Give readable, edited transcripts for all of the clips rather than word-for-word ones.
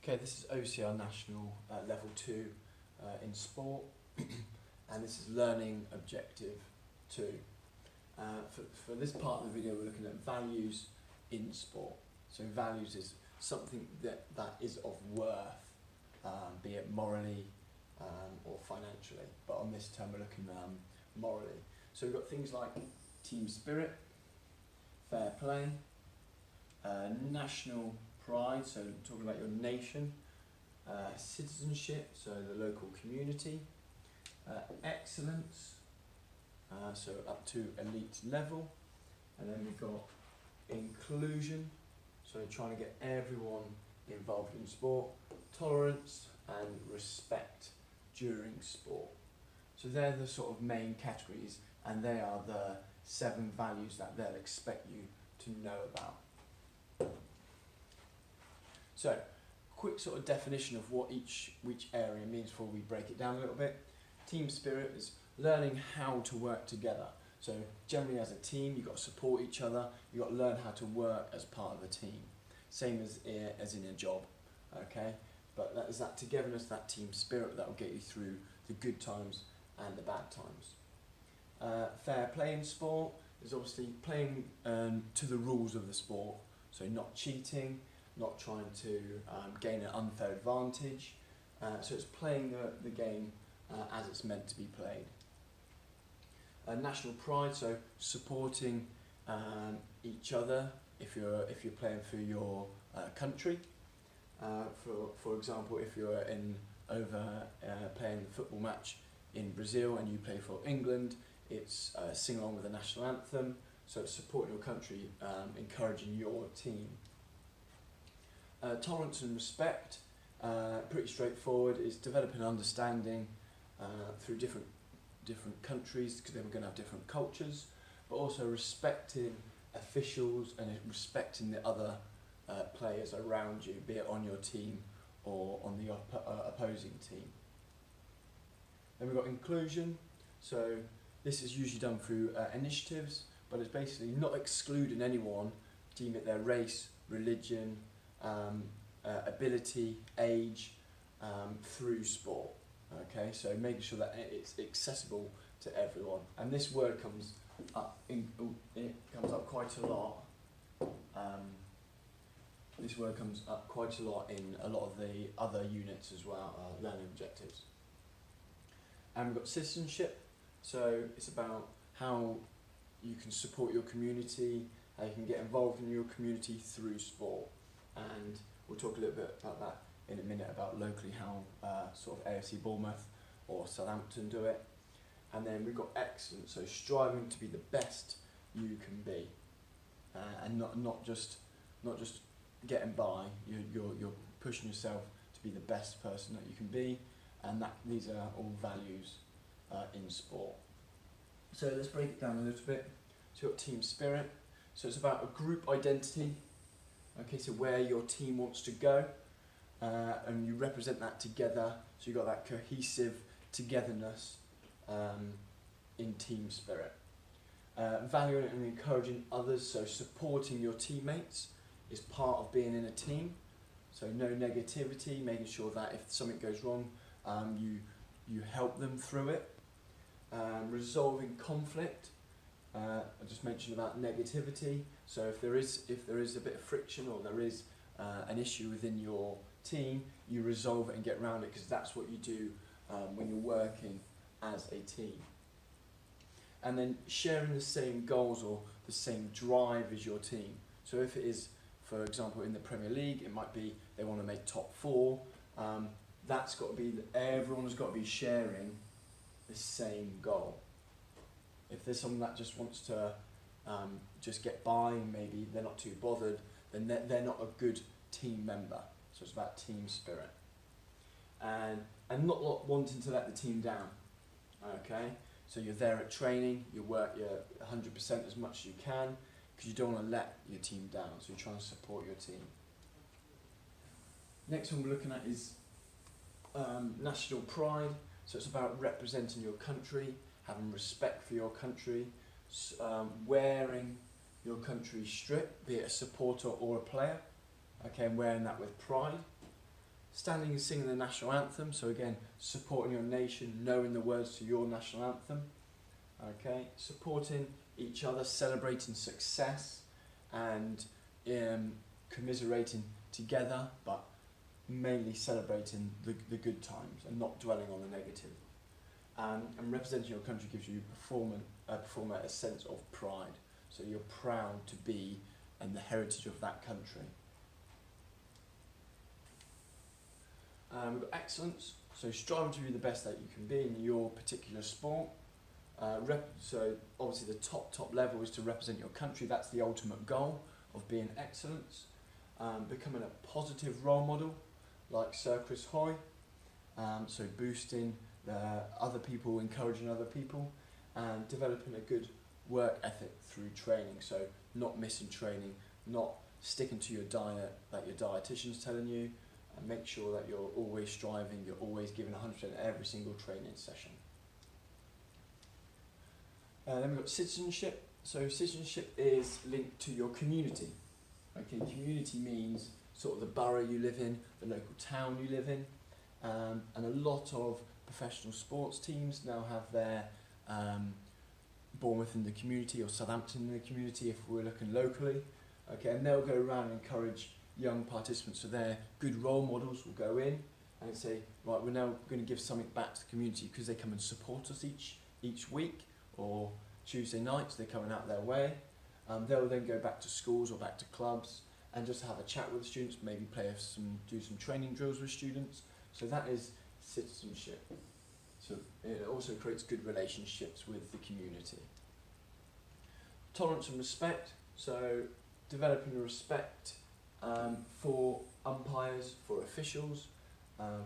Okay, this is OCR National Level 2 in sport, and this is Learning Objective 2. For this part of the video, we're looking at values in sport. So values is something that is of worth, be it morally or financially, but on this term we're looking morally. So we've got things like team spirit, fair play, national pride, so talking about your nation, citizenship, so the local community, excellence, so up to elite level, and then we've got inclusion, so trying to get everyone involved in sport, tolerance and respect during sport. So they're the sort of main categories, and they are the 7 values that they'll expect you to know about. So, quick sort of definition of what each area means before we break it down a little bit. Team spirit is learning how to work together. So generally as a team, you've got to support each other, you've got to learn how to work as part of a team. Same as in a job, okay? But that is that togetherness, that team spirit that will get you through the good times and the bad times. Fair play in sport is obviously playing to the rules of the sport, so not cheating, not trying to gain an unfair advantage. So it's playing the game as it's meant to be played. National pride, so supporting each other if you're playing for your country. For example, if you're playing the football match in Brazil and you play for England, it's sing along with the national anthem. So it's supporting your country, encouraging your team. Tolerance and respect, pretty straightforward, is developing understanding through different countries, because then we're going to have different cultures, but also respecting officials and respecting the other players around you, be it on your team or on the opposing team. Then we've got inclusion, so this is usually done through initiatives, but it's basically not excluding anyone, deem it their race, religion, ability, age, through sport. Okay, so making sure that it's accessible to everyone. And this word comes up quite a lot. This word comes up quite a lot in a lot of the other units as well, learning objectives. And we've got citizenship, so it's about how you can support your community, how you can get involved in your community through sport. And we'll talk a little bit about that in a minute, about locally how sort of AFC Bournemouth or Southampton do it. And then we've got excellence, so striving to be the best you can be, and not just getting by. You're pushing yourself to be the best person that you can be, and these are all values in sport. So let's break it down a little bit. So you've got team spirit, so it's about a group identity. Okay, so where your team wants to go, and you represent that together, so you've got that cohesive togetherness in team spirit. Valuing and encouraging others, so supporting your teammates is part of being in a team, so no negativity, making sure that if something goes wrong, you help them through it. Resolving conflict, I just mentioned about negativity, so if there is a bit of friction or there is an issue within your team, you resolve it and get around it, because that's what you do when you're working as a team. And then sharing the same goals or the same drive as your team. So if it is, for example, in the Premier League, it might be they want to make top 4. That's got to be, everyone has got to be sharing the same goal. If there's someone that just wants to just get by, maybe they're not too bothered, then they're not a good team member. So it's about team spirit. And not wanting to let the team down. Okay? So you're there at training, you're 100% as much as you can, because you don't want to let your team down, so you're trying to support your team. Next one we're looking at is national pride. So it's about representing your country, having respect for your country, wearing your country's strip, be it a supporter or a player, okay, and wearing that with pride. standing and singing the national anthem, so again, supporting your nation, knowing the words to your national anthem. Okay, supporting each other, celebrating success, and commiserating together, but mainly celebrating the good times and not dwelling on the negative. And representing your country gives you a sense of pride. So you're proud to be and the heritage of that country. We've got excellence, so striving to be the best that you can be in your particular sport. So obviously the top level is to represent your country. That's the ultimate goal of being excellence. Becoming a positive role model, like Circus Hoy. So boosting other people, encouraging other people, and developing a good work ethic through training. So not missing training, not sticking to your diet that your dietitian's telling you, and make sure that you're always striving, you're always giving 100% every single training session. Then we've got citizenship. So citizenship is linked to your community. Okay, community means sort of the borough you live in, the local town you live in, and a lot of professional sports teams now have their Bournemouth in the community or Southampton in the community if we're looking locally. Okay, and they'll go around and encourage young participants, so their good role models will go in and say, right, we're now going to give something back to the community because they come and support us each week, or Tuesday nights they're coming out their way. They'll then go back to schools or back to clubs and just have a chat with the students, maybe do some training drills with students. So that is citizenship. So it also creates good relationships with the community. Tolerance and respect, so developing a respect for umpires, for officials.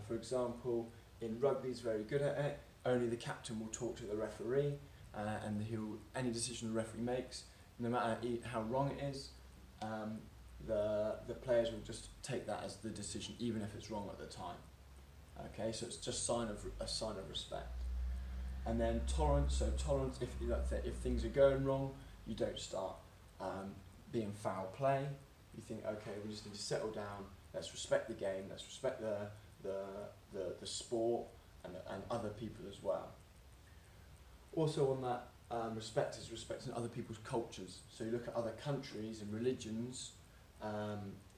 For example, in rugby is very good at it. Only the captain will talk to the referee, and any decision the referee makes, no matter how wrong it is, the players will just take that as the decision, even if it's wrong at the time. Okay, so it's just a sign of respect. And then tolerance. So tolerance, if things are going wrong, you don't start being foul play. You think, okay, we just need to settle down. Let's respect the game. Let's respect the sport and other people as well. Also on that, respect is respecting other people's cultures. So you look at other countries and religions.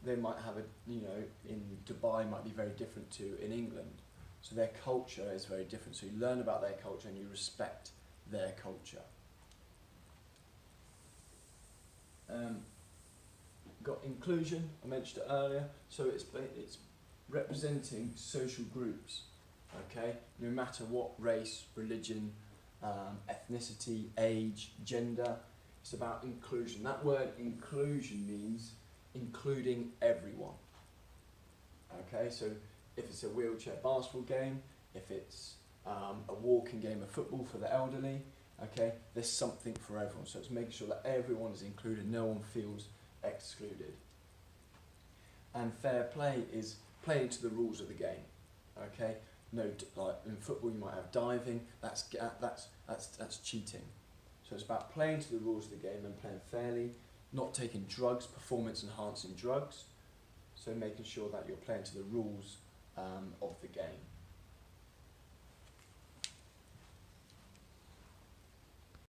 They might have in Dubai might be very different to in England. So their culture is very different. So you learn about their culture and you respect their culture. Got inclusion, I mentioned it earlier. So it's representing social groups. Okay, no matter what race, religion, ethnicity, age, gender, it's about inclusion. That word inclusion means including everyone. Okay, so if it's a wheelchair basketball game, if it's a walking game of football for the elderly, okay, there's something for everyone. So it's making sure that everyone is included, no one feels excluded. And fair play is playing to the rules of the game. Okay, no, like in football you might have diving. That's cheating. So it's about playing to the rules of the game and playing fairly, not taking drugs, performance enhancing drugs. So making sure that you're playing to the rules of the game.